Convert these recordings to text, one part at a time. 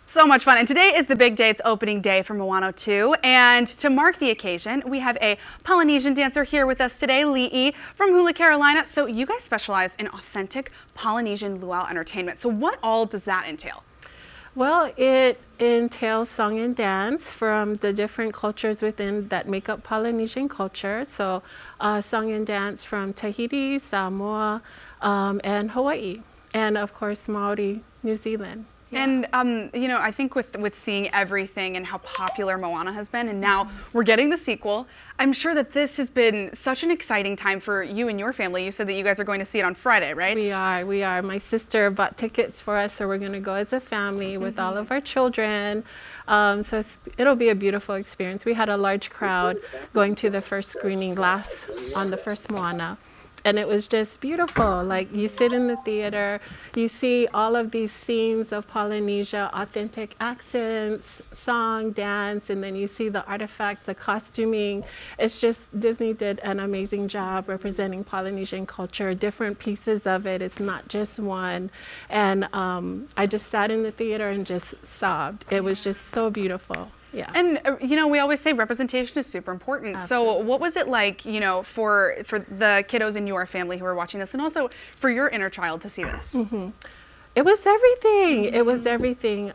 So much fun. And today is the big day. It's opening day for Moana 2. And to mark the occasion, we have a Polynesian dancer here with us today, Li'i from Hula, Carolina. So you guys specialize in authentic Polynesian luau entertainment. So what all does that entail? Well, it entails song and dance from the different cultures within that make up Polynesian culture. So song and dance from Tahiti, Samoa, and Hawaii, and of course Maori, New Zealand. Yeah. And, you know, I think with seeing everything and how popular Moana has been, and now we're getting the sequel, I'm sure that this has been such an exciting time for you and your family. You said that you guys are going to see it on Friday, right? We are. My sister bought tickets for us, so we're going to go as a family with all of our children. So it'll be a beautiful experience. We had a large crowd going to the first screening on the first Moana. And it was just beautiful. Like, you sit in the theater, you see all of these scenes of Polynesia, authentic accents, song, dance, and then you see the artifacts, the costuming. It's just, Disney did an amazing job representing Polynesian culture, different pieces of it. It's not just one. And I just sat in the theater and just sobbed. It was just so beautiful. Yeah. And, you know, we always say representation is super important. Absolutely. So what was it like, you know, for the kiddos in your family who are watching this, and also for your inner child to see this? Mm-hmm. It was everything. It was everything.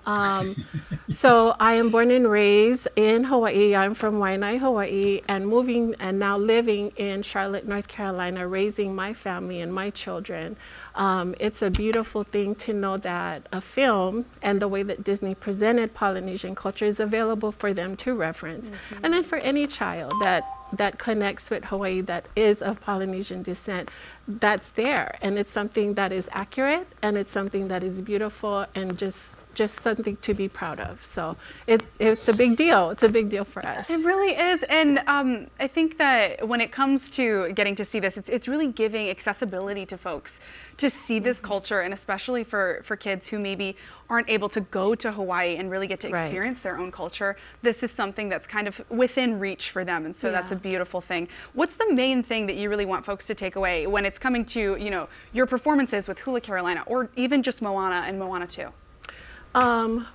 So I am born and raised in Hawaii. I'm from Waianae, Hawaii, and moving and now living in Charlotte, North Carolina, raising my family and my children. It's a beautiful thing to know that a film and the way that Disney presented Polynesian culture is available for them to reference. And then for any child that connects with Hawaii, that is of Polynesian descent, that's there. And it's something that is accurate, and it's something that is beautiful, and just something to be proud of. So it's a big deal. It's a big deal for us. It really is. And I think that when it comes to getting to see this, it's really giving accessibility to folks to see this culture, and especially for kids who maybe aren't able to go to Hawaii and really get to experience their own culture. This is something that's kind of within reach for them. And so that's a beautiful thing. What's the main thing that you really want folks to take away when it's coming to, you know, your performances with Hula, Carolina, or even just Moana and Moana 2?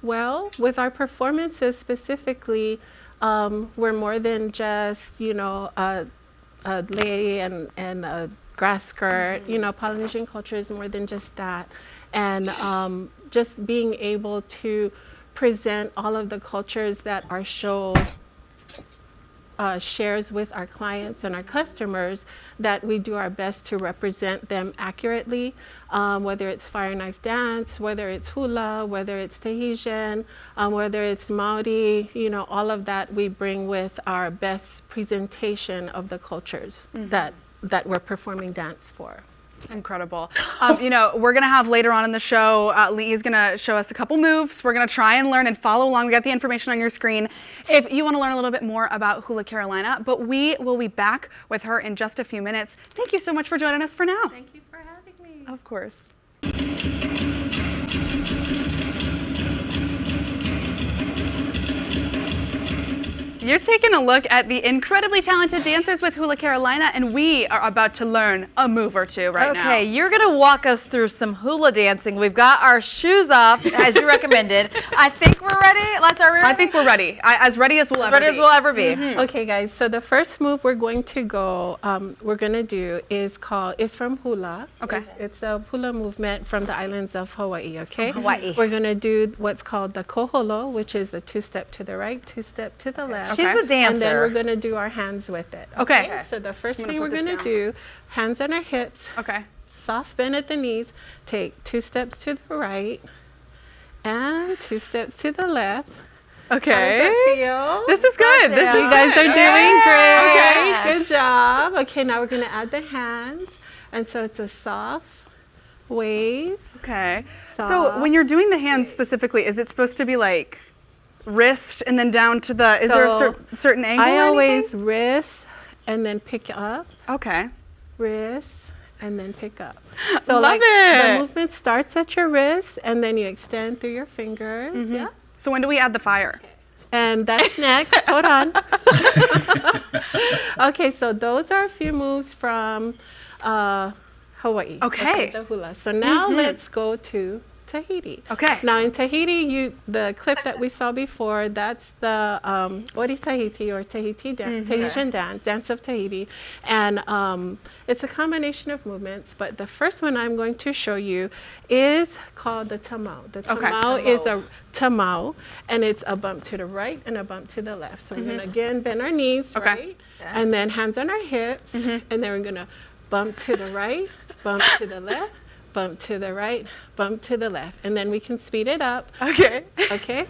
Well, with our performances specifically, we're more than just, you know, a lei and a grass skirt. You know, Polynesian culture is more than just that. And just being able to present all of the cultures that our show shares with our clients and our customers, that we do our best to represent them accurately, whether it's fire knife dance, whether it's hula, whether it's Tahitian, whether it's Maori, you know, all of that we bring with our best presentation of the cultures that we're performing dance for. Incredible. You know, we're going to have later on in the show, Lee is going to show us a couple moves. We're going to try and learn and follow along. We got the information on your screen if you want to learn a little bit more about Hula, Carolina. But we will be back with her in just a few minutes. Thank you so much for joining us for now. Thank you for having me. Of course. You're taking a look at the incredibly talented dancers with Hula, Carolina, and we are about to learn a move or two right now. Okay, you're going to walk us through some hula dancing. We've got our shoes off, as you recommended. I think we're ready. I think we're ready. As ready as we'll ever be. Ready as we'll ever be. Okay, guys, so the first move we're going to do is from Hula. Okay. It's a hula movement from the islands of Hawaii, okay? Hawaii. We're going to do what's called the koholo, which is a two-step to the right, two-step to the left. She's a dancer. And then we're going to do our hands with it. Okay. So the first thing we're going to do, hands on our hips. Okay. Soft bend at the knees. Take 2 steps to the right and 2 steps to the left. Okay. How does that feel? This is good. This is You guys good. are doing great. Okay. Good job. Okay, now we're going to add the hands. And so it's a soft wave. Okay. So when you're doing the hands specifically, is it supposed to be like wrist and then down to the, is there a certain angle? I always wrist and then pick up. Okay. Wrist and then pick up. So Love it. the movement starts at your wrist and then you extend through your fingers. Yeah. So when do we add the fire? And that's next. Hold on. Okay, so those are a few moves from Hawaii. Okay. The hula. So now let's go to Tahiti. Okay. Now in Tahiti, the clip that we saw before, that's the Ori Tahiti or Tahitian dance of Tahiti. And it's a combination of movements, but the first one I'm going to show you is called the tamau. The tamau is a tamau, and it's a bump to the right and a bump to the left. So we're going to again bend our knees, right? Yeah. And then hands on our hips, and then we're going to bump to the right, bump to the left, bump to the right, bump to the left. And then we can speed it up. Okay. Okay.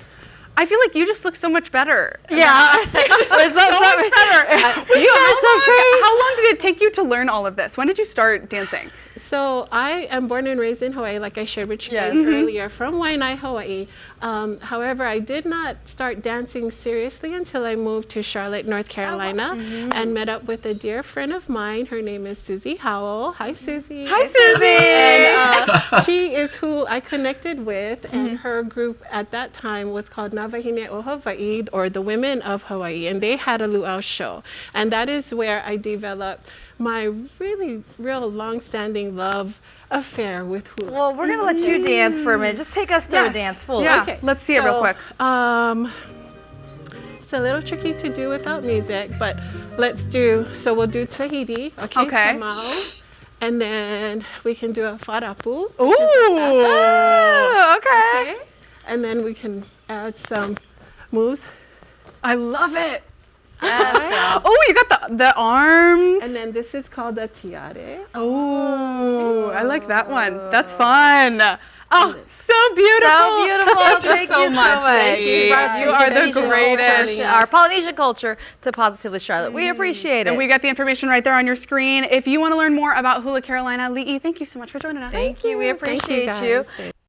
I feel like you just look so much better. Yeah. So much better. How long did it take you to learn all of this? When did you start dancing? So I am born and raised in Hawaii, like I shared with you guys earlier, from Waianae, Hawaii. However, I did not start dancing seriously until I moved to Charlotte, North Carolina, and met up with a dear friend of mine. Her name is Susie Howell. Hi, Susie. Hi, Susie. And she is who I connected with, and her group at that time was called Nawahine o Hawaii, or the Women of Hawaii, and they had a luau show. And that is where I developed my really real long-standing love affair with hula. Well, we're going to let you dance for a minute. Just take us through a dance fully. Yeah, Okay, let's see it real quick. It's a little tricky to do without music, but so we'll do Tahiti, okay? Tamau, and then we can do a wharapu. Ooh, okay. And then we can add some moves. I love it. Yes, Oh, you got the arms. And then this is called a tiare. Oh, I like that one. That's fun. Oh, so beautiful. So beautiful. Thank you so much. Thank you. You are the greatest. Our Polynesian culture to Positively Charlotte. We appreciate it. And we got the information right there on your screen. If you want to learn more about Hula Carolina, Li'i, thank you so much for joining us. Thank you. We appreciate Thank you. guys.